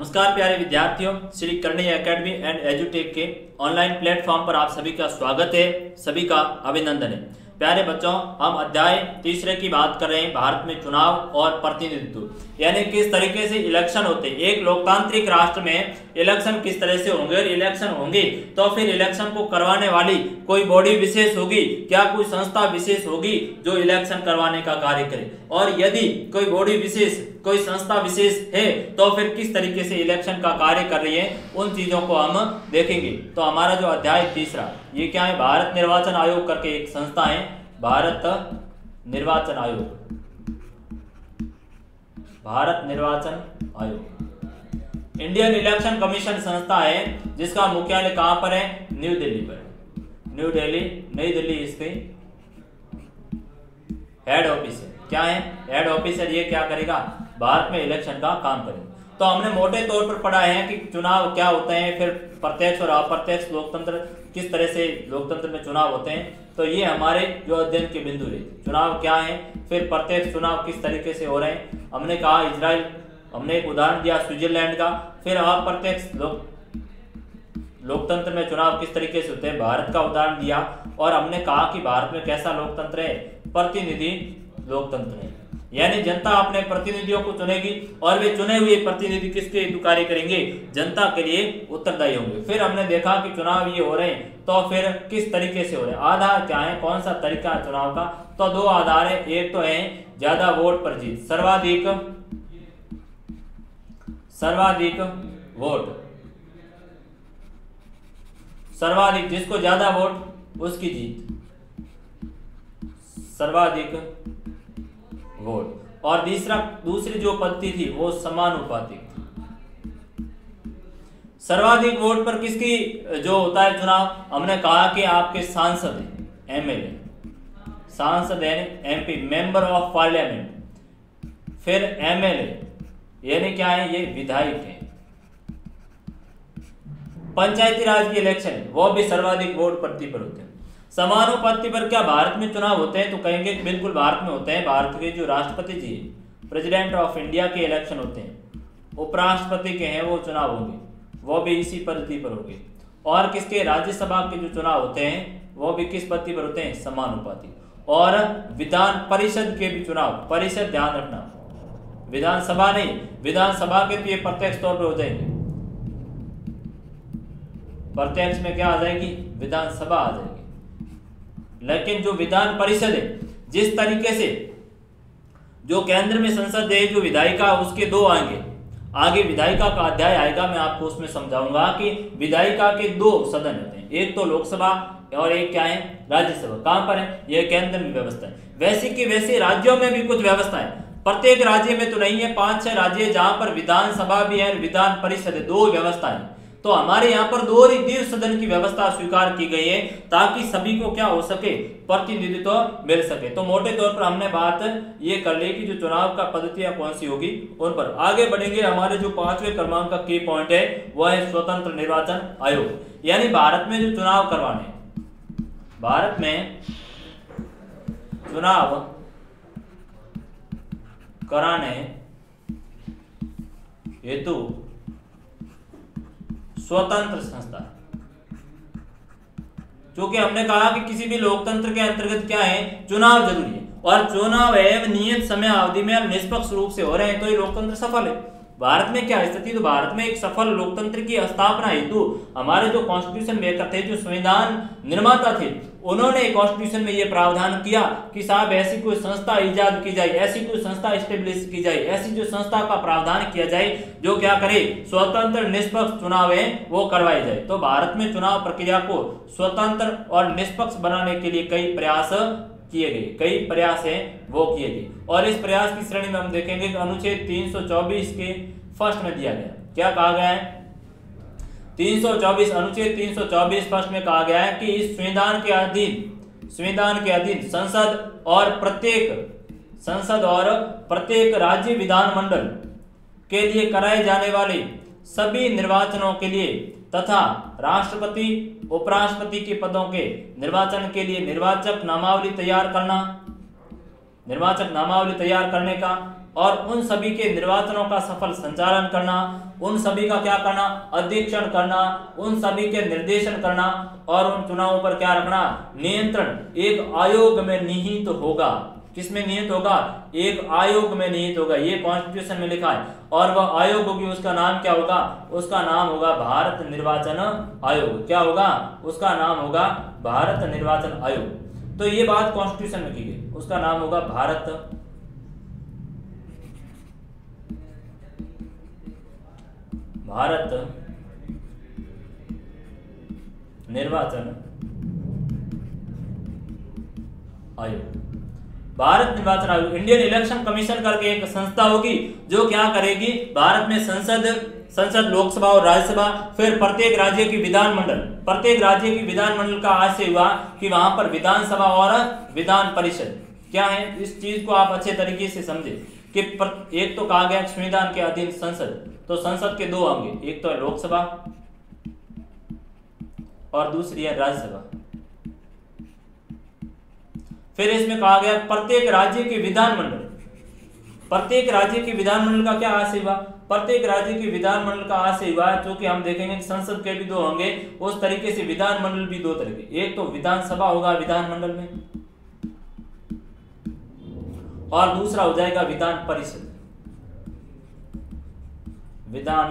नमस्कार प्यारे विद्यार्थियों, श्री करणी एकेडमी एंड एजुटेक के ऑनलाइन प्लेटफॉर्म पर आप सभी का स्वागत है, सभी का अभिनंदन है। प्यारे बच्चों, हम अध्याय तीसरे की बात कर रहे हैं, भारत में चुनाव और प्रतिनिधित्व, यानी किस तरीके से इलेक्शन होते हैं। एक लोकतांत्रिक राष्ट्र में इलेक्शन किस तरह से होंगे और इलेक्शन होंगे तो फिर इलेक्शन को करवाने वाली कोई बॉडी विशेष होगी, क्या कोई संस्था विशेष होगी जो इलेक्शन करवाने का कार्य करे, और यदि कोई बॉडी विशेष, कोई संस्था विशेष है तो फिर किस तरीके से इलेक्शन का कार्य कर रही है, उन चीजों को हम देखेंगे। तो हमारा जो अध्याय तीसरा, ये क्या है, भारत निर्वाचन आयोग करके एक संस्था है, भारत निर्वाचन आयोग, भारत निर्वाचन आयोग इंडियन इलेक्शन कमीशन संस्था है, जिसका मुख्यालय कहां पर है, न्यू दिल्ली पर, न्यू दिल्ली, नई दिल्ली इसके हेड ऑफिस है। क्या है हेड ऑफिस है, ये क्या करेगा, भारत में इलेक्शन का काम करेगा। तो हमने मोटे तौर पर पढ़ा है कि चुनाव क्या होते हैं, फिर प्रत्यक्ष और अप्रत्यक्ष लोकतंत्र, किस तरह से लोकतंत्र में चुनाव होते हैं। तो ये हमारे जो अध्ययन के बिंदु रहे, चुनाव क्या है, फिर प्रत्यक्ष चुनाव किस तरीके से हो रहे हैं। हमने कहा इजराइल, हमने एक उदाहरण दिया स्विट्जरलैंड का। फिर अप्रत्यक्ष लोकतंत्र में चुनाव किस तरीके से होते हैं, भारत का उदाहरण दिया। और हमने कहा कि भारत में कैसा लोकतंत्र है, प्रतिनिधि लोकतंत्र है, यानी जनता अपने प्रतिनिधियों को चुनेगी और वे चुने हुए प्रतिनिधि किसके हेतु कार्य करेंगे, जनता के लिए उत्तरदायी होंगे। फिर हमने देखा कि चुनाव ये हो रहे हैं तो फिर किस तरीके से हो रहे हैं, आधार क्या है, कौन सा तरीका है चुनाव का। तो दो आधार है, एक तो है ज्यादा वोट पर जीत, सर्वाधिक वोट, सर्वाधिक, जिसको ज्यादा वोट उसकी जीत, सर्वाधिक वोट। और दूसरी जो पद्धति थी वो समानुपातिक थी। सर्वाधिक वोट पर किसकी जो होता है चुनाव, हमने कहा कि आपके सांसद हैं, एमएलए, सांसद है, एमपी, मेंबर ऑफ पार्लियामेंट। फिर एमएलए यानी क्या है, ये विधायक है। पंचायती राज की इलेक्शन वो भी सर्वाधिक वोट पद्धति पर होते हैं। समानुपाती पर क्या भारत में चुनाव होते हैं, तो कहेंगे बिल्कुल भारत में होते हैं। भारत के जो राष्ट्रपति जी, प्रेसिडेंट ऑफ इंडिया के इलेक्शन होते हैं, उपराष्ट्रपति के हैं वो चुनाव होंगे, वो भी इसी पद्धति पर होंगे। और किसके, राज्यसभा के जो चुनाव होते हैं वो भी किस पद्धति पर होते हैं, समानुपाती। और विधान परिषद के भी चुनाव, परिषद ध्यान रखना, विधानसभा नहीं, विधानसभा के तो ये प्रत्यक्ष तौर पर हो जाएंगे, प्रत्यक्ष में क्या आ जाएगी, विधानसभा आ जाएगी। लेकिन जो विधान परिषद है, जिस तरीके से जो केंद्र में संसद है, जो विधायिका, उसके दो आएंगे, आगे विधायिका का अध्याय आएगा, मैं आपको उसमें समझाऊंगा कि विधायिका के दो सदन होते हैं, एक तो लोकसभा और एक क्या है, राज्यसभा। कहां पर है, यह केंद्र में व्यवस्था है। वैसे की वैसे राज्यों में भी कुछ व्यवस्था है, प्रत्येक राज्य में तो नहीं है, 5-6 राज्य जहां पर विधानसभा भी है, विधान परिषद है, दो व्यवस्था है। तो हमारे यहाँ पर दो सदन की व्यवस्था स्वीकार की गई है, ताकि सभी को क्या हो सके, प्रतिनिधित्व मिल सके। तो मोटे तौर पर हमने बात ये कर ली कि जो चुनाव का पद्धतियां कौन सी होगी, उन पर आगे बढ़ेंगे। हमारे जो 5वें क्रमांक का की पॉइंट है वह है स्वतंत्र निर्वाचन आयोग, यानी भारत में जो चुनाव करवाने, भारत में चुनाव कराने हेतु स्वतंत्र संस्था, क्योंकि हमने कहा कि किसी भी लोकतंत्र के अंतर्गत क्या है, चुनाव जरूरी है, और चुनाव एवं नियत समय अवधि में निष्पक्ष रूप से हो रहे हैं तो ये लोकतंत्र सफल है। भारत में क्या स्थिति, तो भारत में एक सफल लोकतंत्र की स्थापना हेतु हमारे जो कॉन्स्टिट्यूशन मेकर थे, जो संविधान निर्माता थे, उन्होंने कॉन्स्टिट्यूशन में ये प्रावधान किया कि साहब ऐसी कोई संस्था इजाद की जाए, ऐसी कोई संस्था एस्टेब्लिश की जाए, ऐसी जो संस्था का प्रावधान किया जाए जो क्या करे, स्वतंत्र निष्पक्ष चुनाव है वो करवाए जाए। तो भारत में चुनाव प्रक्रिया को स्वतंत्र और निष्पक्ष बनाने के लिए कई प्रयास किए गए, कई प्रयास हैं वो किए गए। और इस प्रयास की श्रेणी में हम देखेंगे कि अनुच्छेद 324 के फर्स्ट में दिया गया, क्या कहा गया है, 324, अनुच्छेद 324 फर्स्ट में कहा गया है कि इस संविधान के अधीन संसद और प्रत्येक राज्य विधानमंडल के लिए कराए जाने वाले सभी निर्वाचनों के लिए तथा राष्ट्रपति उपराष्ट्रपति के पदों के निर्वाचन के लिए निर्वाचक नामावली तैयार करने का और उन सभी के निर्वाचनों का सफल संचालन करना, उन सभी का क्या करना, अधीक्षण करना, उन सभी के निर्देशन करना और उन चुनावों पर क्या रखना, नियंत्रण एक आयोग में निहित होगा। किसमें निहित होगा, एक आयोग में निहित होगा। ये कॉन्स्टिट्यूशन में लिखा है और वह आयोग होगी, उसका नाम क्या होगा, उसका नाम होगा भारत निर्वाचन आयोग। क्या होगा, उसका नाम होगा भारत निर्वाचन आयोग। तो ये बात कॉन्स्टिट्यूशन में की गई, उसका नाम होगा भारत निर्वाचन आयोग। भारत निर्वाचन आयोग, इंडियन इलेक्शन कमीशन करके एक संस्था होगी जो क्या करेगी, भारत में संसद, लोकसभा और राज्यसभा, फिर प्रत्येक राज्य की विधानमंडल, प्रत्येक राज्य की विधानमंडल का आशय हुआ कि वहां पर विधानसभा और विधान परिषद क्या है। इस चीज को आप अच्छे तरीके से समझे कि एक तो कहा गया संविधान के अधीन संसद, तो संसद के दो अंग, एक तो है लोकसभा और दूसरी है राज्यसभा। फिर इसमें कहा गया प्रत्येक राज्य के विधानमंडल, प्रत्येक राज्य के विधानमंडल का क्या आशय हुआ, प्रत्येक राज्य के विधानमंडल का आशय हुआ, क्योंकि हम देखेंगे कि संसद के भी दो होंगे, उस तरीके से विधानमंडल भी दो तरीके, एक तो विधानसभा होगा विधानमंडल में और दूसरा हो जाएगा विधान परिषद, विधान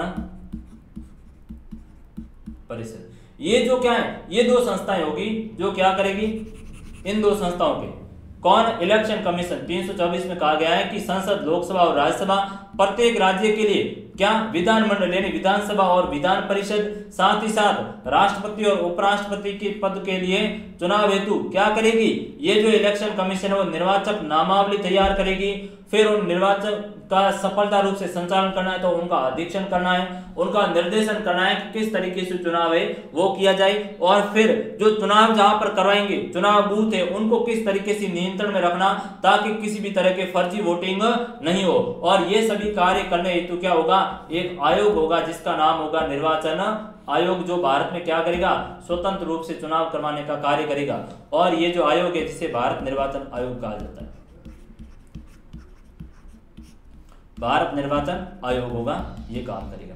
परिषद। ये जो क्या है, ये दो संस्थाएं होगी जो क्या करेगी, इन दो संस्थाओं के कौन, इलेक्शन कमीशन 324 में कहा गया है कि संसद, लोकसभा और राज्यसभा प्रत्येक राज्य के लिए क्या विधानमंडल यानी विधानसभा और विधान परिषद, साथ ही साथ राष्ट्रपति और उपराष्ट्रपति के पद के लिए चुनाव हेतु क्या करेगी, ये जो इलेक्शन कमीशन है वो निर्वाचक नामावली तैयार करेगी। फिर उन निर्वाचक का सफलता रूप से संचालन करना है तो उनका अधीक्षण करना है, उनका निर्देशन करना है कि किस तरीके से चुनाव है वो किया जाए, और फिर जो चुनाव जहां पर करवाएंगे, चुनाव बूथ है उनको किस तरीके से नियंत्रण में रखना ताकि किसी भी तरह के फर्जी वोटिंग नहीं हो। और ये सभी कार्य करने हेतु क्या होगा, एक आयोग होगा जिसका नाम होगा निर्वाचन आयोग, जो भारत में क्या करेगा, स्वतंत्र रूप से चुनाव करवाने का कार्य करेगा। और ये जो आयोग है जिसे भारत निर्वाचन आयोग कहा जाता है, भारत निर्वाचन आयोग होगा, ये काम करेगा।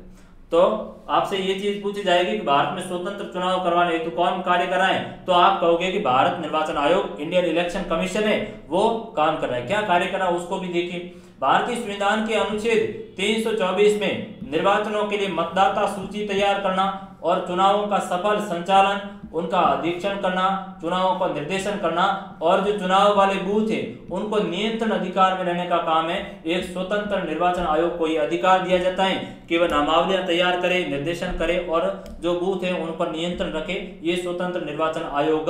तो आपसे ये चीज पूछी जाएगी कि भारत में स्वतंत्र चुनाव करवाने हेतु कौन कार्य कर रहा है, तो आप कहोगे कि भारत निर्वाचन आयोग, इंडियन इलेक्शन कमीशन है, वो काम कर रहा है। क्या कार्य कर रहा है उसको भी देखिए। भारतीय संविधान के अनुच्छेद 324 में निर्वाचनों के लिए मतदाता सूची तैयार करना और चुनावों का सफल संचालन, उनका अधीक्षण करना, चुनावों का निर्देशन करना और जो चुनाव वाले बूथ है उनको नियंत्रण अधिकार में रहने का काम है। एक स्वतंत्र निर्वाचन आयोग को यह अधिकार दिया जाता है कि वह नामावलियां तैयार करे, निर्देशन करे और जो बूथ है उन पर नियंत्रण रखे, ये स्वतंत्र निर्वाचन आयोग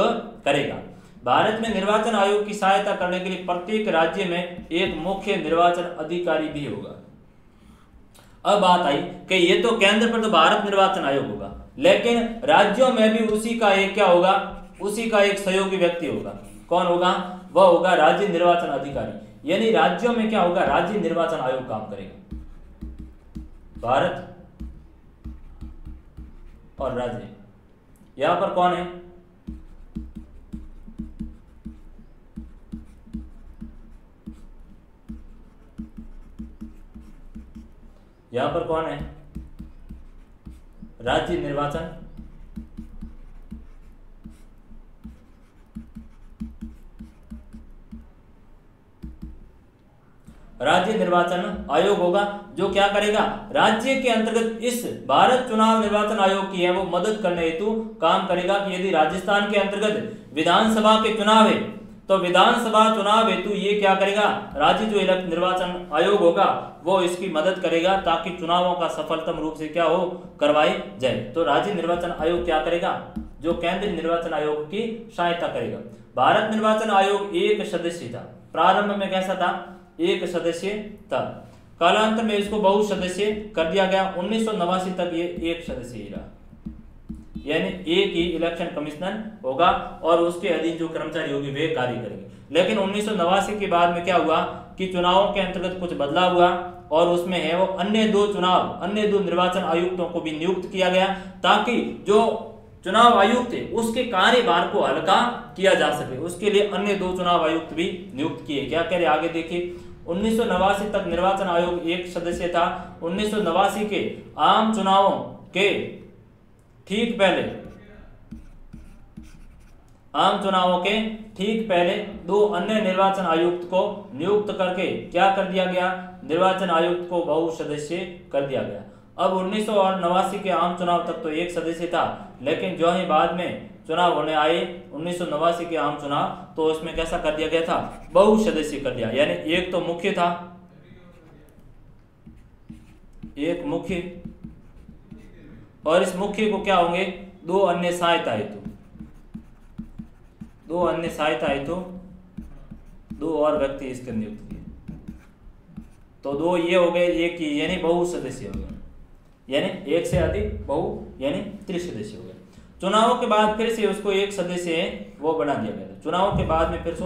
करेगा। भारत में निर्वाचन आयोग की सहायता करने के लिए प्रत्येक राज्य में एक मुख्य निर्वाचन अधिकारी भी होगा। अब बात आई कि ये तो केंद्र पर तो भारत निर्वाचन आयोग होगा, लेकिन राज्यों में भी उसी का एक क्या होगा, उसी का एक सहयोगी व्यक्ति होगा। कौन होगा, वह होगा राज्य निर्वाचन अधिकारी। यानी राज्यों में क्या होगा, राज्य निर्वाचन आयोग काम करेगा। भारत और राज्य, यहां पर कौन है, यहां पर कौन है, राज्य निर्वाचन राज्य निर्वाचन आयोग होगा, जो क्या करेगा, राज्य के अंतर्गत इस भारत चुनाव निर्वाचन आयोग की है वो मदद करने हेतु काम करेगा कि यदि राजस्थान के अंतर्गत विधानसभा के चुनाव है तो विधानसभा चुनाव हेतु ये क्या करेगा, राज्य जो निर्वाचन आयोग होगा वो इसकी मदद करेगा ताकि चुनावों का सफलतम रूप से क्या हो, करवाई जाए। तो राज्य निर्वाचन आयोग क्या करेगा, जो केंद्रीय निर्वाचन आयोग की सहायता करेगा। भारत निर्वाचन आयोग एक सदस्यीय था, प्रारंभ में कैसा था, एक सदस्यीय था, कालांतर में इसको बहुसदस्यीय कर दिया गया। 1989 तक ये एक सदस्यीय रहा, यानी एक ही इलेक्शन कमिश्नर होगा और उसके अधीन जो कर्मचारी होंगे वे कार्य करेंगे। लेकिन 1989 के बाद में क्या हुआ कि चुनावों के अंतर्गत कुछ बदलाव हुआ और उसमें है वो अन्य दो निर्वाचन आयुक्तों को भी नियुक्त किया गया ताकि जो चुनाव आयुक्त है उसके कार्यभार को हल्का किया जा सके। उसके लिए अन्य दो चुनाव आयुक्त भी नियुक्त किए। क्या कह रहे आगे देखिए, 1989 तक निर्वाचन आयोग एक सदस्य था। 1989 के आम चुनावों के ठीक पहले दो अन्य निर्वाचन आयुक्त को नियुक्त करके क्या कर दिया गया, निर्वाचन आयुक्त को बहुसदस्य कर दिया गया। अब 1989 के आम चुनाव तक तो एक सदस्य था, लेकिन जो ही बाद में चुनाव होने आए 1989 के आम चुनाव, तो उसमें कैसा कर दिया गया था, बहुसदस्य कर दिया। यानी एक तो मुख्य था, एक मुख्य, और इस मुख्य को क्या होंगे, दो अन्य सहायता हेतु, दो और व्यक्ति इसके नियुक्त किए। तो दो ये हो गए, एक ही, यानी बहुसदस्य हो गए, यानी एक से अधिक बहु यानी त्रिसदस्य हो गए। चुनावों के बाद फिर से उसको एक सदस्य वो बना दिया गया था। चुनावों के बाद में फिर से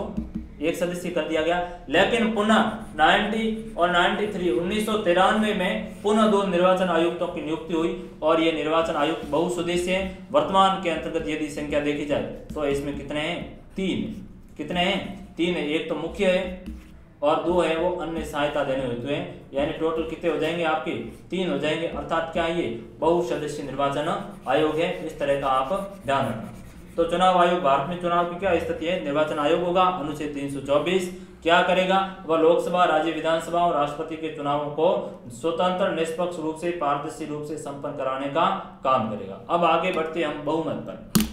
एक सदस्य कर दिया गया, लेकिन पुनः 90 और 93 1993 में पुनः दो निर्वाचन आयुक्तों की नियुक्ति हुई, और ये निर्वाचन आयुक्त बहुसदस्य हैं। वर्तमान के अंतर्गत यदि संख्या देखी जाए तो इसमें कितने हैं, 3। कितने हैं, 3 है। एक तो मुख्य है और दो है वो अन्य सहायता देने हेतु हैं, यानी टोटल कितने हो जाएंगे आपके, 3 हो जाएंगे। अर्थात क्या ये बहुसदस्य निर्वाचन आयोग है। इस तरह का आप ध्यान रखना। तो चुनाव आयोग, भारत में चुनाव की क्या स्थिति है, निर्वाचन आयोग होगा। अनुच्छेद 324 क्या करेगा, वह लोकसभा, राज्य विधानसभा और राष्ट्रपति के चुनावों को स्वतंत्र, निष्पक्ष रूप से, पारदर्शी रूप से संपन्न कराने का काम करेगा। अब आगे बढ़ते हम बहुमत पर।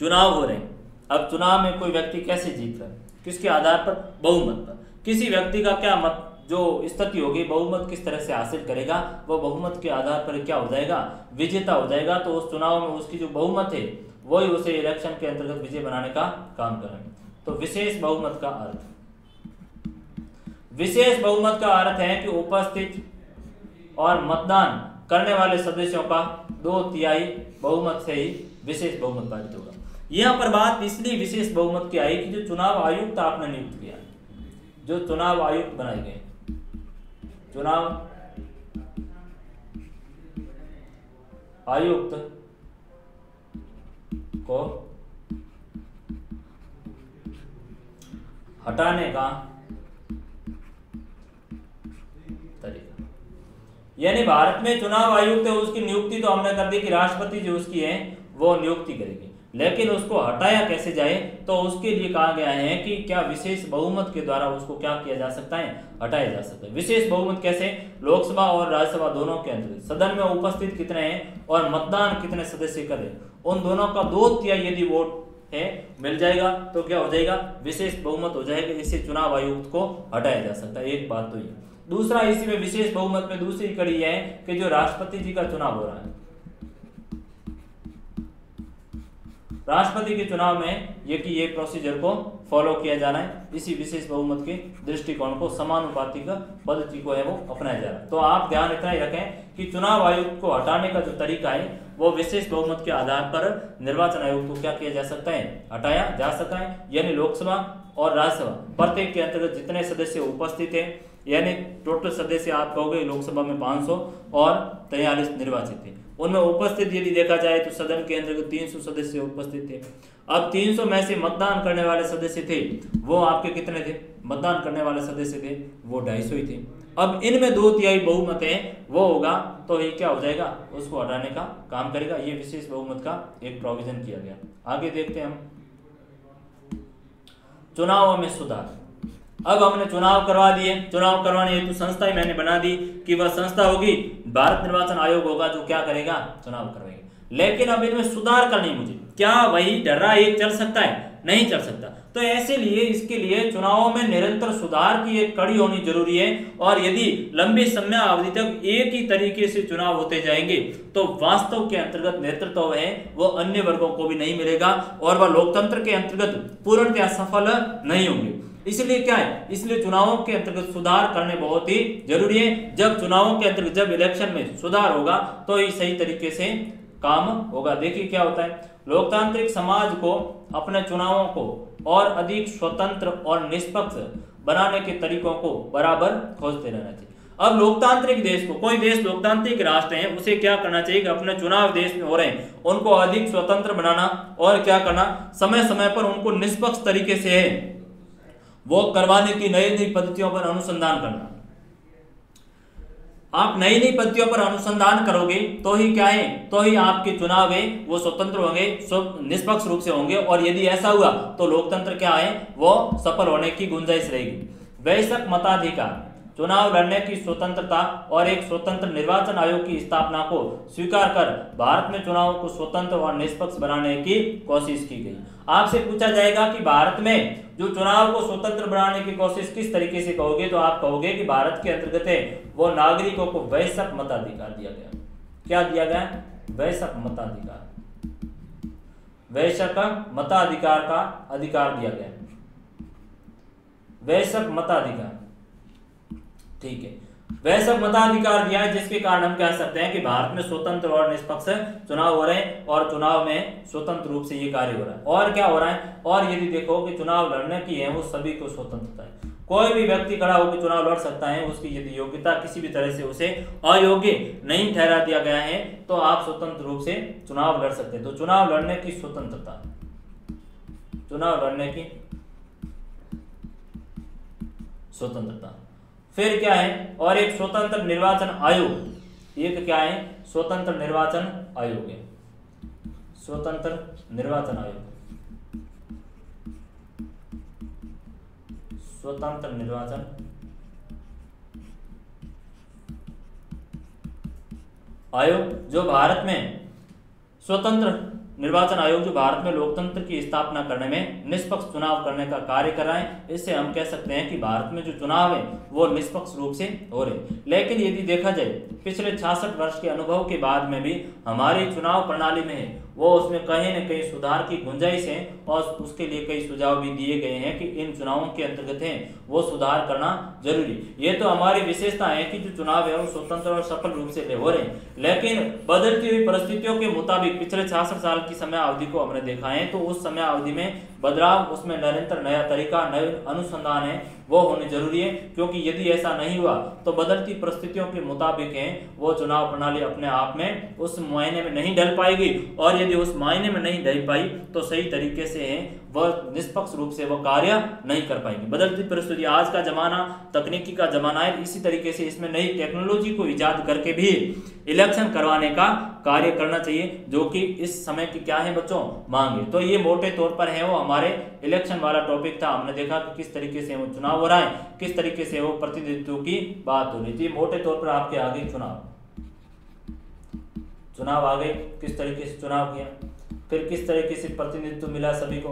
चुनाव हो रहे हैं, अब चुनाव में कोई व्यक्ति कैसे जीत रहा है, किसके आधार पर, बहुमत पर। किसी व्यक्ति का क्या मत जो स्थिति होगी, बहुमत किस तरह से हासिल करेगा, वह बहुमत के आधार पर क्या हो जाएगा, विजेता हो जाएगा। तो उस चुनाव में उसकी जो बहुमत है वही उसे इलेक्शन के अंतर्गत विजय बनाने का काम करेंगे। तो विशेष बहुमत का अर्थ, विशेष बहुमत का अर्थ है कि उपस्थित और मतदान करने वाले सदस्यों का 2/3 बहुमत से ही विशेष बहुमत पारित होगा। यहाँ पर बात इसलिए विशेष बहुमत की आई कि जो चुनाव आयुक्त आपने नियुक्त किया, जो चुनाव आयुक्त बनाए गए, चुनाव आयुक्त को हटाने का तरीका, यानी भारत में चुनाव आयुक्त है, उसकी नियुक्ति तो हमने कर दी कि राष्ट्रपति जो उसकी है वो नियुक्ति करेगी, लेकिन उसको हटाया कैसे जाए, तो उसके लिए कहा गया है कि क्या विशेष बहुमत के द्वारा उसको क्या किया जा सकता है, हटाया जा सकता है। विशेष बहुमत कैसे, लोकसभा और राज्यसभा दोनों के अंतर्गत सदन में उपस्थित कितने हैं और मतदान कितने सदस्य कर रहे हैं, उन दोनों का 2/3 यदि वोट है मिल जाएगा तो क्या हो जाएगा, विशेष बहुमत हो जाएगा। इससे चुनाव आयुक्त को हटाया जा सकता है। एक बात तो ये। दूसरा, इसी में विशेष बहुमत में दूसरी कड़ी है कि जो राष्ट्रपति जी का चुनाव हो रहा है, राष्ट्रपति के चुनाव में ये प्रोसीजर को फॉलो किया जाना है। इसी विशेष बहुमत के दृष्टिकोण को, समानुपातिक पद्धति को है वो अपनाया जा रहा है। तो आप ध्यान इतना ही रखें कि चुनाव आयुक्त को हटाने का जो तरीका है वो विशेष बहुमत के आधार पर निर्वाचन आयोग को क्या किया जा सकता है, हटाया जा सकता है। यानी लोकसभा और राज्यसभा प्रत्येक के अंतर्गत जितने सदस्य उपस्थित हैं, यानी टोटल सदस्य आप कहोगे लोकसभा में 500 और 43 निर्वाचित थे, उनमें उपस्थित यदि देखा जाए तो सदन के अंतर्गत 300 सदस्य उपस्थित थे। अब 300 में से मतदान करने वाले सदस्य थे वो आपके कितने थे, मतदान करने वाले सदस्य थे वो 250 ही थे। अब इनमें 2/3 बहुमत है वो होगा, तो ये क्या हो जाएगा, उसको हटाने का काम करेगा। ये विशेष बहुमत का एक प्रोविजन किया गया। आगे देखते हैं हम चुनावों में सुधार। अब हमने चुनाव करवा दिए, चुनाव करवाने हेतु संस्था ही मैंने बना दी कि वह संस्था होगी, भारत निर्वाचन आयोग होगा जो क्या करेगा, चुनाव करवाएगा। लेकिन अब इनमें सुधार करनी मुझे, क्या वही ढर्रा एक चल सकता है, नहीं चल सकता। तो ऐसे लिए इसके लिए चुनावों में निरंतर सुधार की एक कड़ी होनी जरूरी है। और यदि लंबी समय अवधि तक एक ही तरीके से चुनाव होते जाएंगे तो वास्तव के अंतर्गत नेतृत्व है वो अन्य वर्गों को भी नहीं मिलेगा और वह लोकतंत्र के अंतर्गत पूर्णतया सफल नहीं होंगे। इसलिए क्या है, इसलिए चुनावों के अंतर्गत सुधार करने बहुत ही जरूरी है। जब चुनावों के अंतर्गत जब इलेक्शन में सुधार होगा तो ही सही तरीके से काम होगा। देखिए क्या होता है, लोकतांत्रिक समाज को अपने चुनावों को और अधिक स्वतंत्र और निष्पक्ष बनाने के तरीकों को बराबर खोजते रहना चाहिए। अब लोकतांत्रिक देश को, कोई देश लोकतांत्रिक राष्ट्र है, उसे क्या करना चाहिए कि अपने चुनाव देश में हो रहे हैं उनको अधिक स्वतंत्र बनाना और क्या करना, समय समय पर उनको निष्पक्ष तरीके से है वो करवाने की नई नई पद्धतियों पर अनुसंधान करना। आप नई नई पद्धतियों पर अनुसंधान करोगे तो ही क्या है, तो ही आपके चुनाव है वो स्वतंत्र होंगे, निष्पक्ष रूप से होंगे, और यदि ऐसा हुआ तो लोकतंत्र क्या है वो सफल होने की गुंजाइश रहेगी। वयस्क मताधिकार, चुनाव लड़ने की स्वतंत्रता और एक स्वतंत्र निर्वाचन आयोग की स्थापना को स्वीकार कर भारत में चुनाव को स्वतंत्र और निष्पक्ष बनाने की कोशिश की गई। आपसे पूछा जाएगा कि भारत में जो चुनाव को स्वतंत्र बनाने की कोशिश किस तरीके से कहोगे, तो आप कहोगे कि भारत के अंतर्गत है वो नागरिकों को वयस्क मताधिकार दिया गया। क्या दिया गया? वयस्क मताधिकार, वयस्क मताधिकार का अधिकार दिया गया, वयस्क मताधिकार, ठीक है, वयस्क मताधिकार दिया है, जिसके कारण हम कह सकते हैं कि भारत में स्वतंत्र और निष्पक्ष चुनाव हो रहे हैं और चुनाव में स्वतंत्र रूप से ये कार्य हो रहा है। और क्या हो रहा है, और यदि देखो कि चुनाव लड़ने की है वो सभी को स्वतंत्रता है, कोई भी व्यक्ति खड़ा होकर चुनाव लड़ सकता है, उसकी यदि योग्यता किसी भी तरह से उसे अयोग्य नहीं ठहरा दिया गया है तो आप स्वतंत्र रूप से चुनाव लड़ सकते हैं। तो चुनाव लड़ने की स्वतंत्रता, चुनाव लड़ने की स्वतंत्रता। फिर क्या है, और एक स्वतंत्र निर्वाचन आयोग, एक क्या है, स्वतंत्र निर्वाचन आयोग है, स्वतंत्र निर्वाचन आयोग, स्वतंत्र निर्वाचन आयोग जो भारत में स्वतंत्र निर्वाचन आयोग जो भारत में लोकतंत्र की स्थापना करने में निष्पक्ष चुनाव करने का कार्य कर रहा है। इससे हम कह सकते हैं कि भारत में जो चुनाव है वो निष्पक्ष रूप से हो रहे। लेकिन यदि देखा जाए पिछले 66 वर्ष के अनुभव के बाद में भी हमारी चुनाव प्रणाली में है वो उसमें कहीं न कहीं सुधार की गुंजाइश है और उसके लिए कई सुझाव भी दिए गए हैं कि इन चुनावों के अंतर्गत है वो सुधार करना जरूरी। ये तो हमारी विशेषता है कि जो चुनाव है वो स्वतंत्र और सफल रूप से हो रहे हैं। लेकिन बदलती हुई परिस्थितियों के मुताबिक पिछले 66 साल की समय अवधि को हमने देखा है तो उस समय अवधि में बदलाव, उसमें निरंतर नया तरीका, नए अनुसंधान है वो होने जरूरी है। क्योंकि यदि ऐसा नहीं हुआ तो बदलती परिस्थितियों के मुताबिक है वो चुनाव प्रणाली अपने आप में उस मायने में नहीं ढल पाएगी, और यदि उस मायने में नहीं ढल पाई तो सही तरीके से है वह निष्पक्ष रूप से वह कार्य नहीं कर पाएंगे। बदलती परिस्थिति, आज का जमाना तकनीकी का जमाना है, इसी तरीके से इसमें नई टेक्नोलॉजी को इजाद करके भी इलेक्शन करवाने का कार्य करना चाहिए, जो कि इस समय की क्या है बच्चों, मांग है। तो ये मोटे तौर पर है वो हमारे इलेक्शन वाला टॉपिक था। हमने देखा कि किस तरीके से वो चुनाव हो रहा है, किस तरीके से वो प्रतिनिधित्व की बात हो रही थी। मोटे तौर पर आपके आगे चुनाव आ गए, किस तरीके से चुनाव किया, फिर किस तरीके से प्रतिनिधित्व मिला सभी को।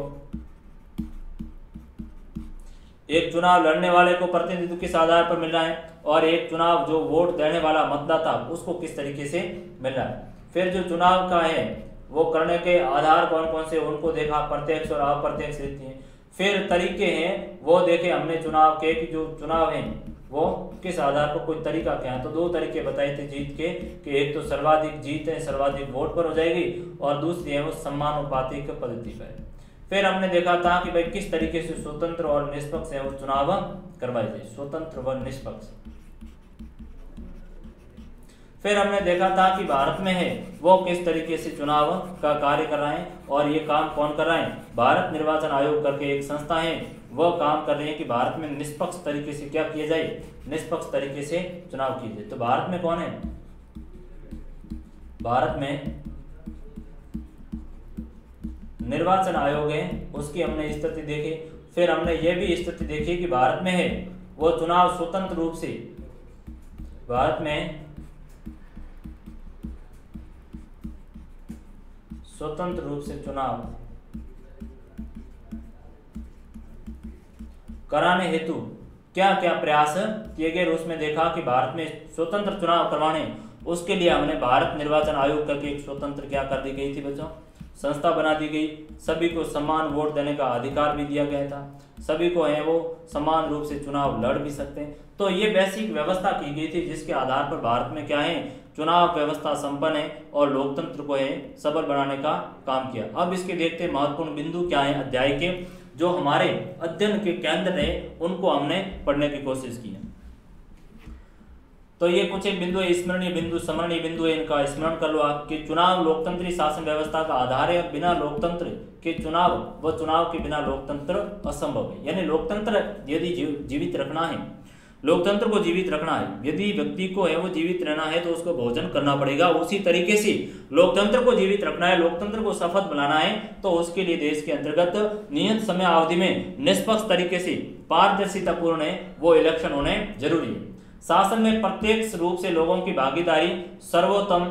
एक चुनाव लड़ने वाले को प्रतिनिधित्व किस आधार पर मिल रहा है, और एक चुनाव जो वोट देने वाला मतदाता उसको किस तरीके से मिल रहा है। फिर जो चुनाव का है वो करने के आधार कौन कौन से उनको देखा, प्रत्यक्ष और अप्रत्यक्ष रीति है। फिर तरीके हैं वो देखे हमने चुनाव के कि जो चुनाव है वो किस आधार पर, कोई तरीका क्या है। तो दो तरीके बताए थे जीत के, कि एक तो सर्वाधिक जीत है सर्वाधिक वोट पर हो जाएगी, और दूसरी है वो समानुपातिक पद्धति पर। फिर हमने देखा था कि भाई किस तरीके से स्वतंत्र और निष्पक्ष है वो चुनाव करवाए जाए, स्वतंत्र व निष्पक्ष। फिर हमने देखा था कि भारत में है वो किस तरीके से चुनाव का कार्य कर रहे हैं, और ये काम कौन कर रहा है, भारत निर्वाचन आयोग करके एक संस्था है वह काम कर रही है कि भारत में निष्पक्ष तरीके से क्या किया जाए, निष्पक्ष तरीके से चुनाव किए जाए। तो भारत में कौन है, भारत में निर्वाचन आयोग है, उसकी हमने स्थिति देखी। फिर हमने ये भी स्थिति देखी कि भारत में है वो चुनाव स्वतंत्र रूप से, भारत में स्वतंत्र रूप से चुनाव कराने हेतु क्या क्या प्रयास किए गए। उसमें देखा कि भारत में स्वतंत्र चुनाव करवाने उसके लिए हमने भारत निर्वाचन आयोग करके एक स्वतंत्र क्या कर दी गई थी बच्चों, संस्था बना दी गई। सभी को समान वोट देने का अधिकार भी दिया गया था, सभी को है वो समान रूप से चुनाव लड़ भी सकते हैं। तो ये बेसिक व्यवस्था की गई थी जिसके आधार पर भारत में क्या है चुनाव व्यवस्था संपन्न है और लोकतंत्र को है सबल बनाने का काम किया। अब इसके देखते महत्वपूर्ण बिंदु क्या है अध्याय के, जो हमारे अध्ययन के केंद्र है उनको हमने पढ़ने की कोशिश की है। तो ये कुछ एक बिंदु है, स्मरणीय बिंदु, स्मरणीय बिंदु है, इनका स्मरण कर लो आप कि चुनाव लोकतंत्री शासन व्यवस्था का आधार है और बिना लोकतंत्र के चुनाव व चुनाव के बिना लोकतंत्र असंभव है। यानी लोकतंत्र यदि जीवित रखना है, लोकतंत्र को जीवित रखना है, यदि व्यक्ति को है वो जीवित रहना है तो उसको भोजन करना पड़ेगा। उसी तरीके से लोकतंत्र को जीवित रखना है, लोकतंत्र को सफल बनाना है तो उसके लिए देश के अंतर्गत नियत समय अवधि में निष्पक्ष तरीके से पारदर्शिता पूर्ण है वो इलेक्शन होने जरूरी है। शासन में प्रत्यक्ष रूप से लोगों की भागीदारी सर्वोत्तम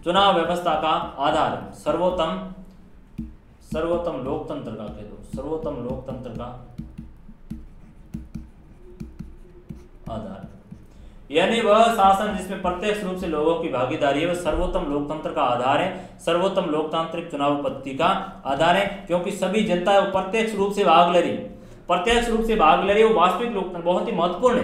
चुनाव व्यवस्था का आधार है। सर्वोत्तम लोकतंत्र का कह दो, सर्वोत्तम लोकतंत्र का आधार, यानी वह शासन जिसमें प्रत्यक्ष रूप से लोगों की भागीदारी है वह सर्वोत्तम लोकतंत्र का आधार है, सर्वोत्तम लोकतांत्रिक चुनाव पद्धति का आधार है। क्योंकि सभी जनता है वो प्रत्यक्ष रूप से भाग ले रही, प्रत्यक्ष रूप से भाग ले रही है, वो वास्तविक लोकतंत्र बहुत ही महत्वपूर्ण है।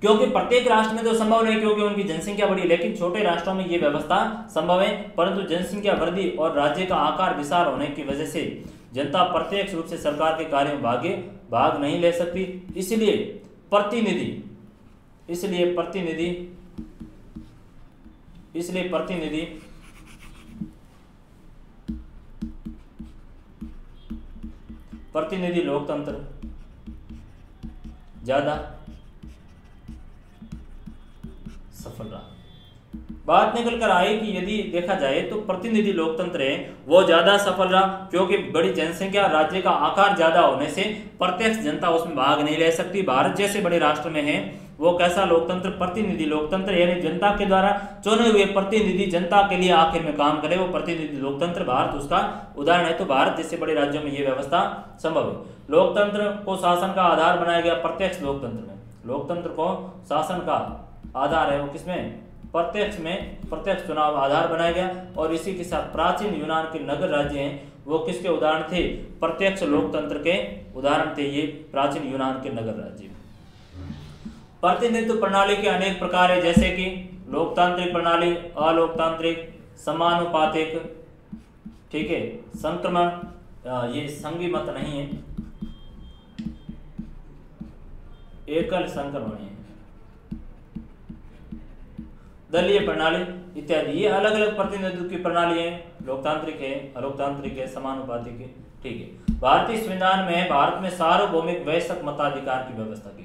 क्योंकि प्रत्येक राष्ट्र में तो संभव नहीं क्योंकि उनकी जनसंख्या बड़ी है, लेकिन छोटे राष्ट्रों में ये व्यवस्था संभव है। परंतु जनसंख्या वृद्धि और राज्य का आकार विशाल होने की वजह से जनता प्रत्यक्ष रूप से सरकार के कार्य में भाग नहीं ले सकती। इसलिए प्रतिनिधि लोकतंत्र ज्यादा सफल रहा। बात निकल कर आई कि यदि देखा जाए तो प्रतिनिधि लोकतंत्र है वो ज्यादा सफल रहा, क्योंकि बड़ी जनसंख्या, राज्य का आकार ज्यादा होने से प्रत्यक्ष जनता उसमें भाग नहीं ले सकती। भारत जैसे बड़े राष्ट्र में है वो कैसा लोकतंत्र, प्रतिनिधि लोकतंत्र, यानी जनता के द्वारा चुने हुए प्रतिनिधि जनता के लिए आखिर में काम करे, वो प्रतिनिधि लोकतंत्र भारत उसका उदाहरण है। तो भारत जैसे बड़े राज्यों में ये व्यवस्था संभव है। लोकतंत्र को शासन का आधार बनाया गया प्रत्यक्ष लोकतंत्र में, लोकतंत्र को शासन का आधार है वो किसमें, प्रत्यक्ष चुनाव आधार बनाया गया। और इसी के साथ प्राचीन यूनान के नगर राज्य हैं वो किसके उदाहरण थे, प्रत्यक्ष लोकतंत्र के उदाहरण थे ये प्राचीन यूनान के नगर राज्य। प्रतिनिधित्व प्रणाली के अनेक प्रकार है, जैसे कि लोकतांत्रिक प्रणाली, अलोकतांत्रिक, समानुपातिक, ठीक है, संक्रमण, ये संघीय मत नहीं है, एकल संक्रमण है, दलीय प्रणाली इत्यादि। ये अलग अलग प्रतिनिधित्व की प्रणाली है, लोकतांत्रिक है, अलोकतांत्रिक है, समानुपातिक है, ठीक है। भारतीय संविधान में भारत में सार्वभौमिक वयस्क मताधिकार की व्यवस्था की गई।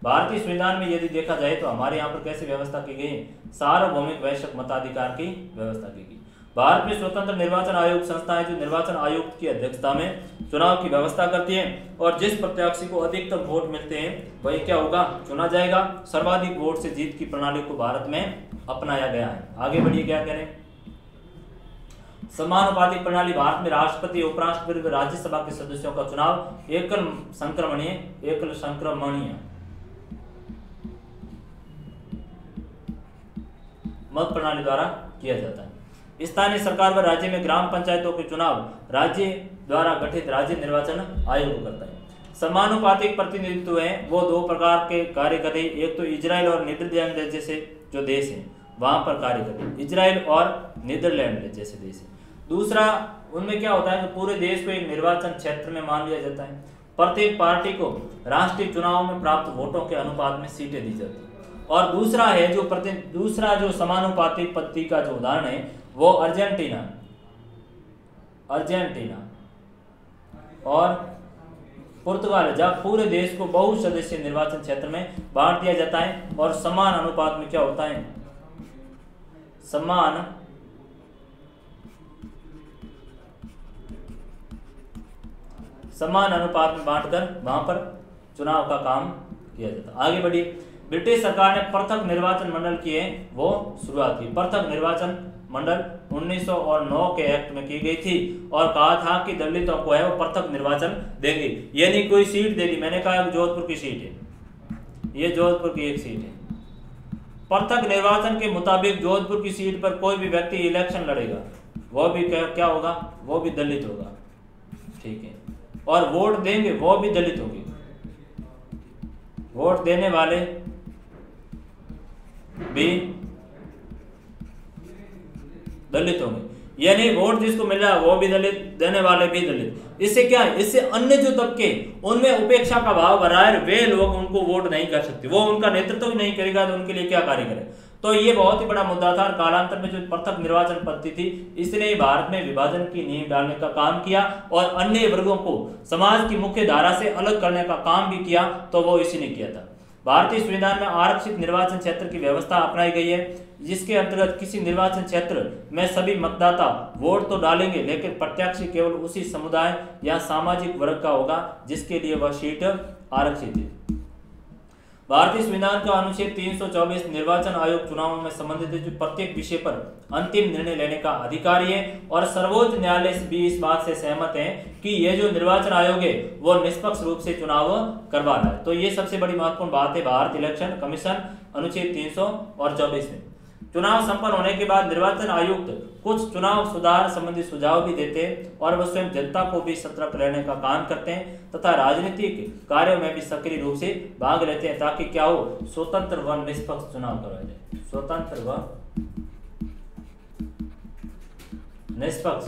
भारतीय संविधान में यदि देखा जाए तो हमारे यहाँ पर कैसे व्यवस्था की गई, सार्वभौमिक वयस्क मताधिकार की व्यवस्था की गई। भारत में स्वतंत्र निर्वाचन आयोग संस्था है जो निर्वाचन आयुक्त की अध्यक्षता में चुनाव की व्यवस्था करती है और जिस प्रत्याशी को अधिकतम वोट मिलते हैं वही क्या होगा, चुना जाएगा। सर्वाधिक वोट से जीत की प्रणाली को भारत में अपनाया गया है। आगे बढ़िए क्या करें, समानुपातिक प्रणाली। भारत में राष्ट्रपति, उपराष्ट्रपति, राज्यसभा के सदस्यों का चुनाव एकल संक्रमणीय मत प्रणाली द्वारा किया जाता है। स्थानीय सरकार व राज्य में ग्राम पंचायतों के चुनाव राज्य द्वारा गठित राज्य निर्वाचन आयोग करता है। समानुपातिक प्रतिनिधित्व है वो दो प्रकार के कार्य कर रही, एक तो इजराइल और नीदरलैंड जैसे जो देश हैं वहां पर कार्य कर रही, इजराइल और नीदरलैंड जैसे देश है। दूसरा उनमें क्या होता है कि पूरे देश को एक निर्वाचन क्षेत्र में मान लिया जाता है, प्रत्येक पार्टी को राष्ट्रीय चुनाव में प्राप्त वोटों के अनुपात में सीटें दी जाती है। और दूसरा जो समानुपातिक पद्धति का जो उदाहरण है वो अर्जेंटीना और पुर्तगाल है, जहाँ पूरे देश को बहुसदस्यीय निर्वाचन क्षेत्र में बांट दिया जाता है और समान अनुपात में क्या होता है, समान अनुपात में बांटकर वहां पर चुनाव का काम किया जाता है। आगे बढ़िए, ब्रिटिश सरकार ने पृथक निर्वाचन मंडल की है वो शुरुआत की। पृथक निर्वाचन मंडल 1909 के एक्ट में की गई थी और कहा था कि दलितों को है वो पृथक निर्वाचन देंगे, यानी कोई सीट दे दी। मैंने कहा जोधपुर की सीट है, ये जोधपुर की एक सीट है। पृथक निर्वाचन के मुताबिक जोधपुर की सीट पर कोई भी व्यक्ति इलेक्शन लड़ेगा वो भी क्या होगा, वो भी दलित होगा, ठीक है, और वोट देंगे वो भी दलित होंगे, वोट देने वाले भी दलित होंगे। यानी वोट जिसको मिल रहा है वो भी दलित, देने वाले भी दलित। इससे क्या है, इससे अन्य जो तबके उनमें उपेक्षा का भाव बढ़ा है, वे लोग उनको वोट नहीं कर सकते, वो उनका नेतृत्व भी नहीं करेगा तो उनके लिए क्या कार्य करे। तो ये बहुत ही बड़ा मुद्दा था। कालांतर में जो पृथक निर्वाचन पद्धति थी इसने भारत में विभाजन की नींव डालने का काम किया और अन्य वर्गों को समाज की मुख्य धारा से अलग करने का काम भी किया, तो वो इसी ने किया था। भारतीय संविधान में आरक्षित निर्वाचन क्षेत्र की व्यवस्था अपनाई गई है, जिसके अंतर्गत किसी निर्वाचन क्षेत्र में सभी मतदाता वोट तो डालेंगे, लेकिन प्रत्याशी केवल उसी समुदाय या सामाजिक वर्ग का होगा जिसके लिए वह सीट आरक्षित है। भारतीय संविधान का अनुच्छेद 324 निर्वाचन आयोग चुनावों में संबंधित जो प्रत्येक विषय पर अंतिम निर्णय लेने का अधिकारी है और सर्वोच्च न्यायालय भी इस बात से सहमत है कि यह जो निर्वाचन आयोग है वो निष्पक्ष रूप से चुनाव करवा रहा है। तो ये सबसे बड़ी महत्वपूर्ण बात है भारत इलेक्शन कमीशन अनुच्छेद 324 में। चुनाव संपन्न होने के बाद निर्वाचन आयुक्त कुछ चुनाव सुधार संबंधी सुझाव भी देते हैं और वह स्वयं जनता को भी सतर्क रहने का काम करते हैं तथा राजनीतिक कार्यों में भी सक्रिय रूप से भाग लेते हैं, ताकि क्या हो, स्वतंत्र व निष्पक्ष चुनाव करवाया जाए। स्वतंत्र व निष्पक्ष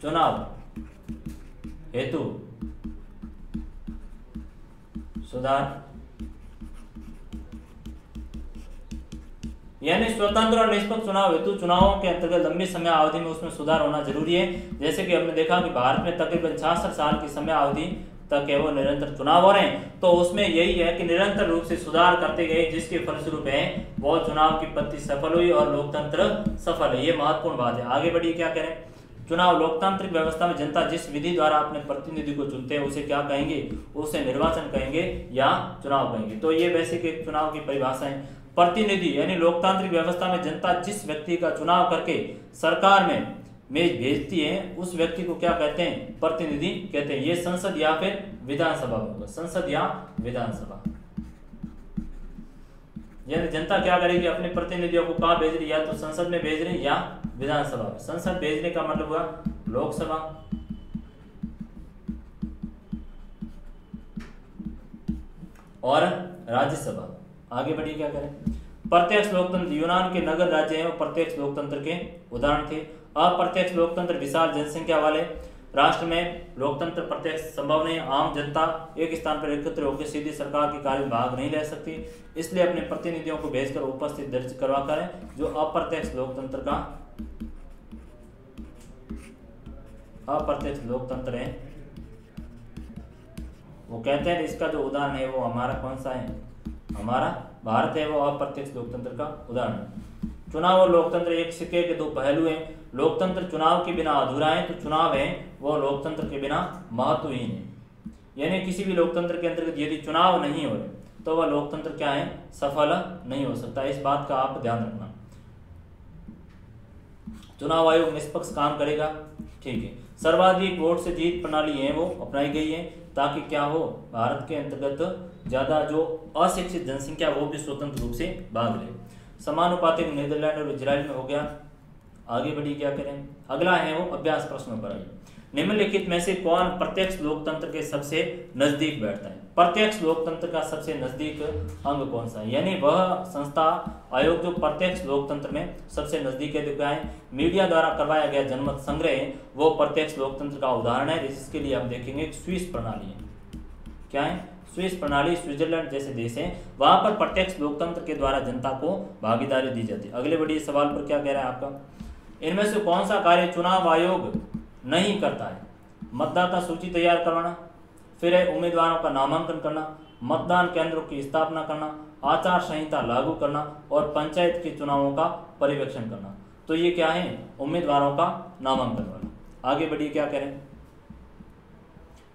चुनाव हेतु सुधार, यानी स्वतंत्र और निष्पक्ष चुनाव हेतु चुनावों के अंतर्गत लंबी समय अवधि में उसमें सुधार होना जरूरी है। जैसे कि हमने देखा कि भारत में तकरीबन 66 साल की समय अवधि तक है वो निरंतर चुनाव हो रहे हैं, तो उसमें यही है कि निरंतर रूप से सुधार करते गए, जिसके फलस्वरूप है वो चुनाव की पद्धति सफल हुई और लोकतंत्र सफल है। ये महत्वपूर्ण बात है। आगे बढ़िए क्या करें, चुनाव लोकतांत्रिक व्यवस्था में जनता जिस विधि द्वारा अपने प्रतिनिधि को चुनते हैं उसे क्या कहेंगे, उसे निर्वाचन कहेंगे या चुनाव कहेंगे। तो ये वैसे एक चुनाव की परिभाषा है। प्रतिनिधि यानी लोकतांत्रिक व्यवस्था में जनता जिस व्यक्ति का चुनाव करके सरकार में भेजती है उस व्यक्ति को क्या कहते हैं, प्रतिनिधि कहते हैं। ये संसद या फिर विधानसभा होगा, संसद या विधानसभा। यानी जनता क्या करेगी, अपने प्रतिनिधियों को कहाँ भेज रही, या तो संसद में भेज रही या विधानसभा में। संसद भेजने का मतलब हुआ लोकसभा, और राज्यसभा। आगे बढ़िए क्या करें, प्रत्यक्ष लोकतंत्र यूनान के नगर राज्य हैं, प्रत्यक्ष लोकतंत्र के उदाहरण थे। अप्रत्यक्ष लोकतंत्र विशाल जनसंख्या वाले राष्ट्र में लोकतंत्र प्रत्यक्ष संभव नहीं। आम जनता एक स्थान पर एकत्र होकर सीधी सरकार के कार्य में भाग नहीं ले सकती, इसलिए अपने प्रतिनिधियों को भेजकर उपस्थित दर्ज करवा करें। जो अप्रत्यक्ष लोकतंत्र का अप्रत्यक्ष लोकतंत्र है वो कहते हैं, इसका जो उदाहरण है वो हमारा कौन सा है, हमारा भारत है, वो अप्रत्यक्ष लोकतंत्र का उदाहरण। चुनाव और लोकतंत्र एक सिक्के के दो पहलू हैं। लोकतंत्र चुनाव के बिना अधूरा है, तो चुनाव है वो लोकतंत्र के बिना महत्वहीन है। यानी किसी भी लोकतंत्र के अंतर्गत यदि चुनाव नहीं हो रहे तो वह लोकतंत्र क्या है, सफल नहीं हो सकता। इस बात का आप ध्यान रखना। चुनाव आयोग निष्पक्ष काम करेगा, ठीक है। सर्वाधिक वोट से जीत प्रणाली है वो अपनाई गई है, ताकि क्या हो, भारत के अंतर्गत ज्यादा जो अशिक्षित जनसंख्या वो भी स्वतंत्र रूप से भाग ले। समानुपातिक नीदरलैंड और इजराइल में हो गया। आगे बढ़िए क्या करें, अगला है वो अभ्यास प्रश्नों पर आइए। निम्नलिखित में से कौन प्रत्यक्ष लोकतंत्र के सबसे नजदीक बैठता है। प्रत्यक्ष लोकतंत्र का सबसे नजदीक अंग कौन सा है, यानी वह संस्था आयोग जो प्रत्यक्ष लोकतंत्र में सबसे नजदीक है। देखा है मीडिया द्वारा करवाया गया जनमत संग्रह वो प्रत्यक्ष लोकतंत्र का उदाहरण है। इसके लिए हम देखेंगे स्विस प्रणाली है। क्या है, स्विस प्रणाली। स्विट्जरलैंड जैसे देश हैं वहां पर प्रत्यक्ष लोकतंत्र के द्वारा जनता को भागीदारी दी जाती है। अगले बढ़िए सवाल पर क्या कह रहा है आपका, इनमें से कौन सा कार्य चुनाव आयोग नहीं करता है। मतदाता सूची तैयार करवाना, फिर है उम्मीदवारों का नामांकन करना, मतदान केंद्रों की स्थापना करना, आचार संहिता लागू करना और पंचायत के चुनावों का पर्यवेक्षण करना। तो ये क्या है, उम्मीदवारों का नामांकन करना। आगे बढ़िए क्या करें,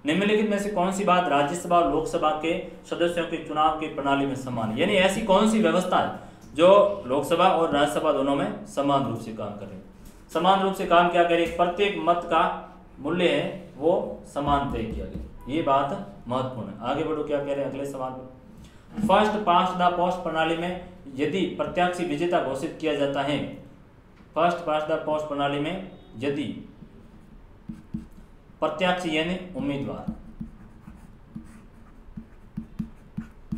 निम्नलिखित में से कौन सी बात राज्यसभा और लोकसभा के सदस्यों के चुनाव की प्रणाली में समान है। यानी ऐसी कौन सी व्यवस्था है जो लोकसभा और राज्यसभा दोनों में समान रूप से काम करे। समान रूप से काम क्या करे, प्रत्येक मत का मूल्य है वो समान तय किया गया। ये बात महत्वपूर्ण है। आगे बढ़ो क्या कह रहे हैं अगले सवाल में। फर्स्ट पास्ट द पोस्ट प्रणाली में यदि प्रत्याशी विजेता घोषित किया जाता है, फर्स्ट पास्ट द पोस्ट प्रणाली में यदि प्रत्याशी यानी उम्मीदवार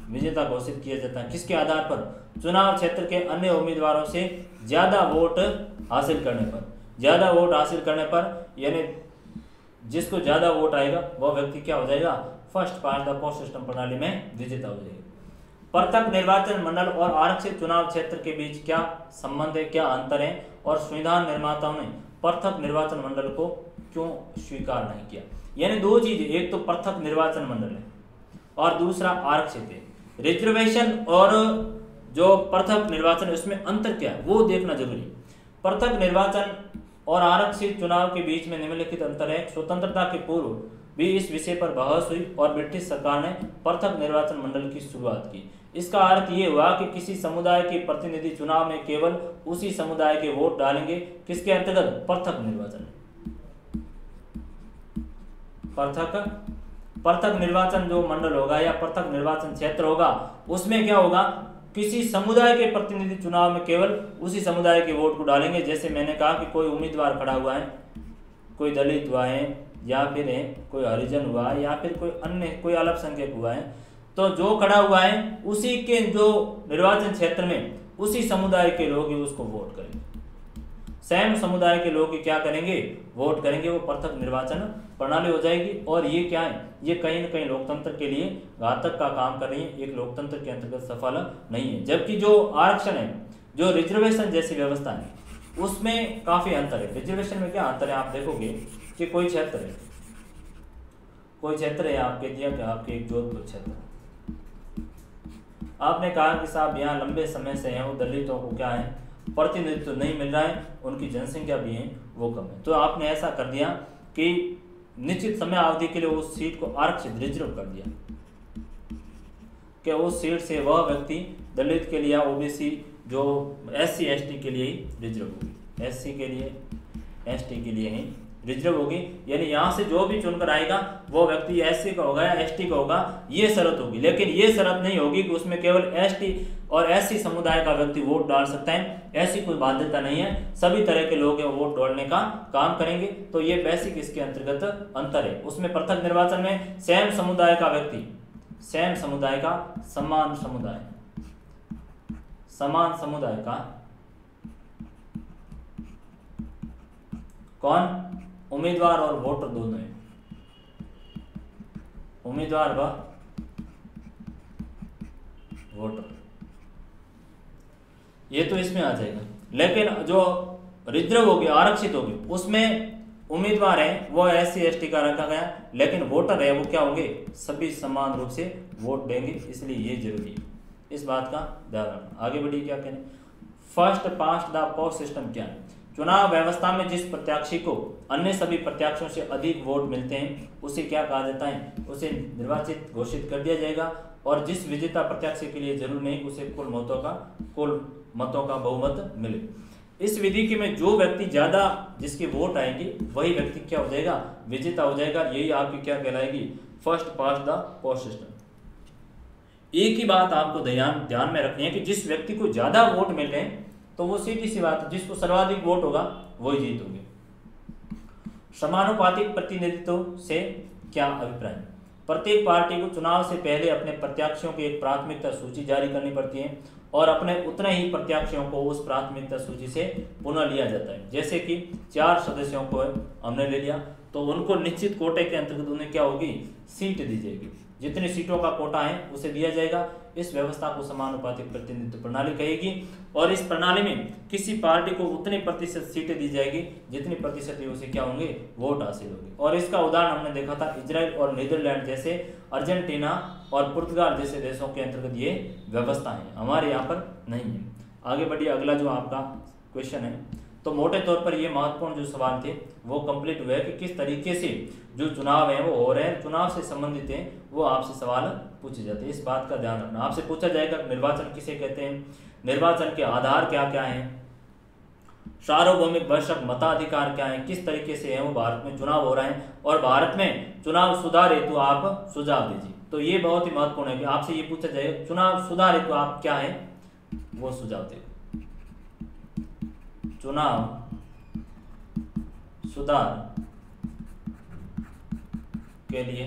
विजेता घोषित किया जाता है, किसके आधार पर, चुनाव क्षेत्र के अन्य उम्मीदवारों से ज्यादा वोट हासिल करने पर यानी जिसको ज्यादा वोट आएगा वह व्यक्ति क्या हो जाएगा, first past the post system प्रणाली में विजेता हो जाएगा। पृथक निर्वाचन मंडल और आरक्षित चुनाव क्षेत्र के बीच क्या संबंध है, क्या अंतर है, और संविधान निर्माताओं ने पृथक निर्वाचन मंडल को क्यों स्वीकार नहीं किया। यानी दो चीजें, एक तो पृथक निर्वाचन मंडल है और दूसरा आरक्षित है। रिजर्वेशन और जो पृथक निर्वाचन है उसमें अंतर क्या है वो देखना जरूरी है। पृथक निर्वाचन और आरक्षित चुनाव के बीच में निम्नलिखित अंतर है। स्वतंत्रता के पूर्व भी इस विषय पर बहस हुई और ब्रिटिश सरकार ने पृथक निर्वाचन मंडल की शुरुआत की। इसका अर्थ ये हुआ कि किसी समुदाय के प्रतिनिधि चुनाव में केवल उसी समुदाय के वोट डालेंगे, किसके अंतर्गत, पृथक निर्वाचन। पृथक निर्वाचन जो मंडल होगा या पृथक निर्वाचन क्षेत्र होगा उसमें क्या होगा, किसी समुदाय के प्रतिनिधि चुनाव में केवल उसी समुदाय के वोट को डालेंगे। जैसे मैंने कहा कि कोई उम्मीदवार खड़ा हुआ है, कोई दलित हुआ है या फिर कोई हरिजन हुआ है या फिर कोई अन्य कोई अल्पसंख्यक हुआ है, तो जो खड़ा हुआ है उसी के जो निर्वाचन क्षेत्र में उसी समुदाय के लोग ही उसको वोट करेंगे। सेम समुदाय के लोग क्या करेंगे, वोट करेंगे। वो पृथक निर्वाचन प्रणाली हो जाएगी। और ये क्या है, ये कहीं न कहीं लोकतंत्र के लिए घातक का काम कर रही है, एक लोकतंत्र के अंतर्गत सफल नहीं है। जबकि जो आरक्षण है, जो रिजर्वेशन जैसी व्यवस्था है, उसमें काफी अंतर है। रिजर्वेशन में क्या अंतर है, आप देखोगे कि कोई क्षेत्र है आपके दिया कि आपके एक जोधपुर क्षेत्र, आपने कहा कि साहब यहाँ लंबे समय से हैं वो दलितों को क्या है प्रतिनिधित्व तो नहीं मिल रहा है, उनकी जनसंख्या भी है वो कम है, तो आपने ऐसा कर दिया कि निश्चित समय अवधि के लिए उस सीट को आरक्षित रिजर्व कर दिया कि उस सीट से वह व्यक्ति दलित के लिए, ओबीसी जो SC ST के लिए ही रिजर्व होगी, SC के लिए ST के लिए ही रिजर्व होगी। यानी यहाँ से जो भी चुनकर आएगा वो व्यक्ति SC का होगा या ST का होगा, ये शर्त होगी। लेकिन ये शर्त नहीं होगी कि उसमें केवल ST और SC समुदाय का व्यक्ति वोट डाल सकता है, ऐसी कोई बाध्यता नहीं है। सभी तरह के लोग वोट डालने का काम करेंगे। तो ये बेसिक इसके अंतर्गत अंतर है। उसमें पृथक निर्वाचन में सेम समुदाय का व्यक्ति, सेम समुदाय का समान समुदाय का कौन, उम्मीदवार और वोटर दोनों है, उम्मीदवार व वोटर, ये तो इसमें आ जाएगा। लेकिन जो रिजर्व होगी, आरक्षित होगी, उसमें उम्मीदवार है वो SC ST का रखा गया, लेकिन वोटर है वो क्या होंगे, सभी समान रूप से वोट देंगे। इसलिए ये जरूरी है, इस बात का ध्यान रखना। आगे बढ़िए, क्या कहने, first past the post system क्या है। चुनाव व्यवस्था में जिस प्रत्याशी को अन्य सभी प्रत्याशियों से अधिक वोट मिलते हैं उसे क्या कहा जाता है, उसे निर्वाचित घोषित कर दिया जाएगा। और जिस विजेता प्रत्याशी के लिए जरूर नहीं उसे कुल मतों का बहुमत मिले। इस विधि के में जो व्यक्ति ज्यादा जिसके वोट आएंगे वही व्यक्ति क्या हो जाएगा, विजेता हो जाएगा। यही आपकी क्या कहलाएगी, first past the post system. एक ही बात आपको ध्यान में रखनी है कि जिस व्यक्ति को ज्यादा वोट मिल रहे हैं तो वो सीधी सी बात है, जिसको सर्वाधिक वोट होगा वही जीतोगे। समानुपातिक प्रतिनिधित्व से क्या अभिप्राय, प्रत्येक पार्टी को चुनाव से पहले अपने प्रत्याशियों की एक प्राथमिकता सूची जारी करनी पड़ती है और अपने उतने ही प्रत्याशियों को उस प्राथमिकता सूची से पुनः लिया जाता है। जैसे कि 4 सदस्यों को हमने ले लिया तो उनको निश्चित कोटे के अंतर्गत उन्हें क्या होगी, सीट दी जाएगी, जितनी सीटों का कोटा है उसे दिया जाएगा। इस व्यवस्था को समानुपातिक प्रतिनिधित्व प्रणाली कहेगी। और इस प्रणाली में किसी पार्टी को उतनी प्रतिशत सीटें दी जाएगी जितनी प्रतिशत उसे क्या होंगे, वोट हासिल होंगे। और इसका उदाहरण हमने देखा था इजराइल और नीदरलैंड जैसे, अर्जेंटीना और पुर्तगाल जैसे देशों के अंतर्गत ये व्यवस्था है, हमारे यहाँ पर नहीं है। आगे बढ़िए, अगला जो आपका क्वेश्चन है, तो मोटे तौर पर ये महत्वपूर्ण जो सवाल थे वो कंप्लीट हुए कि किस तरीके से जो चुनाव है वो हो रहे हैं, चुनाव से संबंधित है वो आपसे सवाल पूछे जाते हैं। इस बात का ध्यान रखना। आपसे पूछा जाएगा निर्वाचन किसे कहते हैं, निर्वाचन के आधार क्या क्या हैं, सार्वभौमिक वर्षक मताधिकार क्या है, किस तरीके से है वो भारत में चुनाव हो रहा है, और भारत में चुनाव सुधार हेतु आप सुझाव दीजिए। तो ये बहुत ही महत्वपूर्ण है कि आपसे ये पूछा जाएगा चुनाव सुधार हेतु आप क्या है वो सुझाव दें। चुनाव सुधार के लिए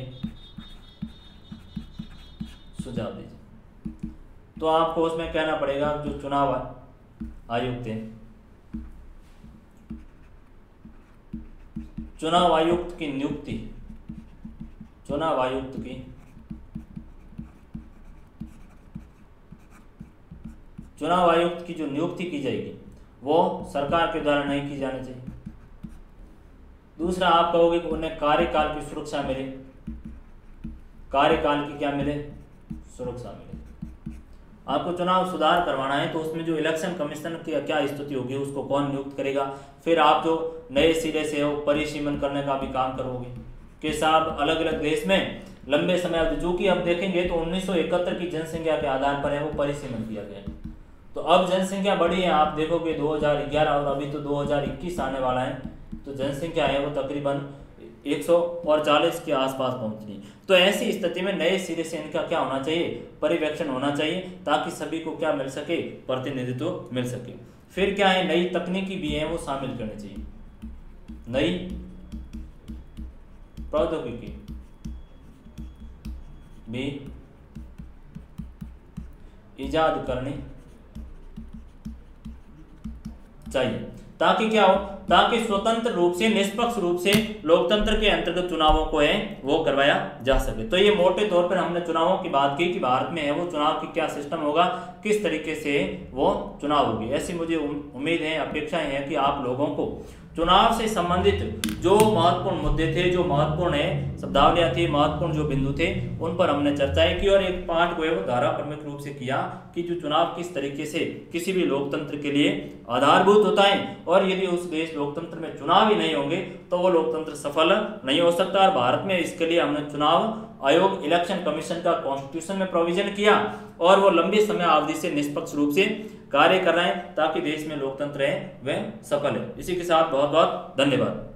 सुझाव दीजिए। तो आपको उसमें कहना पड़ेगा जो चुनाव आयुक्त है, चुनाव आयुक्त की नियुक्ति, चुनाव आयुक्त की चुनाव आयुक्त की जो नियुक्ति की जाएगी वो सरकार के द्वारा नहीं की जानी चाहिए। दूसरा आप कहोगे कि उन्हें कार्यकाल की सुरक्षा मिले, कार्यकाल की क्या मिले, सुरक्षा मिले। आपको चुनाव सुधार करवाना है तो उसमें जो इलेक्शन कमीशन की क्या स्थिति होगी, उसको कौन नियुक्त करेगा, फिर आप जो नए सिरे से वो परिसीमन करने का भी काम करोगे कि साहब अलग अलग देश में लंबे समय अवधि, जो कि अब देखेंगे तो 1971 की जनसंख्या के आधार पर है वो परिसीमन किया गया। तो अब जनसंख्या बढ़ी है, आप देखोगे 2011 और अभी तो 2021 आने वाला है, तो जनसंख्या है वो तकरीबन 140 के आसपास पहुंचनी। तो ऐसी स्थिति में नए सिरे से इनका क्या होना चाहिए, परिवेक्षण होना चाहिए, ताकि सभी को क्या मिल सके, प्रतिनिधित्व मिल सके। फिर क्या है, नई तकनीकी भी है वो शामिल करनी चाहिए, नई प्रौद्योगिकी भी इजाद करनी चाहिए, ताकि क्या हो, ताकि स्वतंत्र रूप से, निष्पक्ष रूप से लोकतंत्र के अंतर्गत चुनावों को है वो करवाया जा सके। तो ये मोटे तौर पर हमने चुनावों की बात की कि भारत में है वो चुनाव की क्या सिस्टम होगा, किस तरीके से वो चुनाव होगी। ऐसी मुझे उम्मीद है, अपेक्षाएं हैं कि आप लोगों को चुनाव से संबंधित जो महत्वपूर्ण मुद्दे थे, जो महत्वपूर्ण है शब्दावलियां थी, महत्वपूर्ण जो बिंदु थे, उन पर हमने चर्चाएं की और एक पाठ को है वो धाराप्रमुख रूप से किया कि जो चुनाव किस तरीके से किसी भी लोकतंत्र के लिए आधारभूत होता है, और यदि उस देश लोकतंत्र में चुनाव ही नहीं होंगे तो वो लोकतंत्र सफल नहीं हो सकता। और भारत में इसके लिए हमने चुनाव आयोग, इलेक्शन कमीशन का कॉन्स्टिट्यूशन में प्रोविजन किया और वो लंबे समय अवधि से निष्पक्ष रूप से कार्य कर रहे हैं ताकि देश में लोकतंत्र है वह सफल है। इसी के साथ बहुत बहुत धन्यवाद।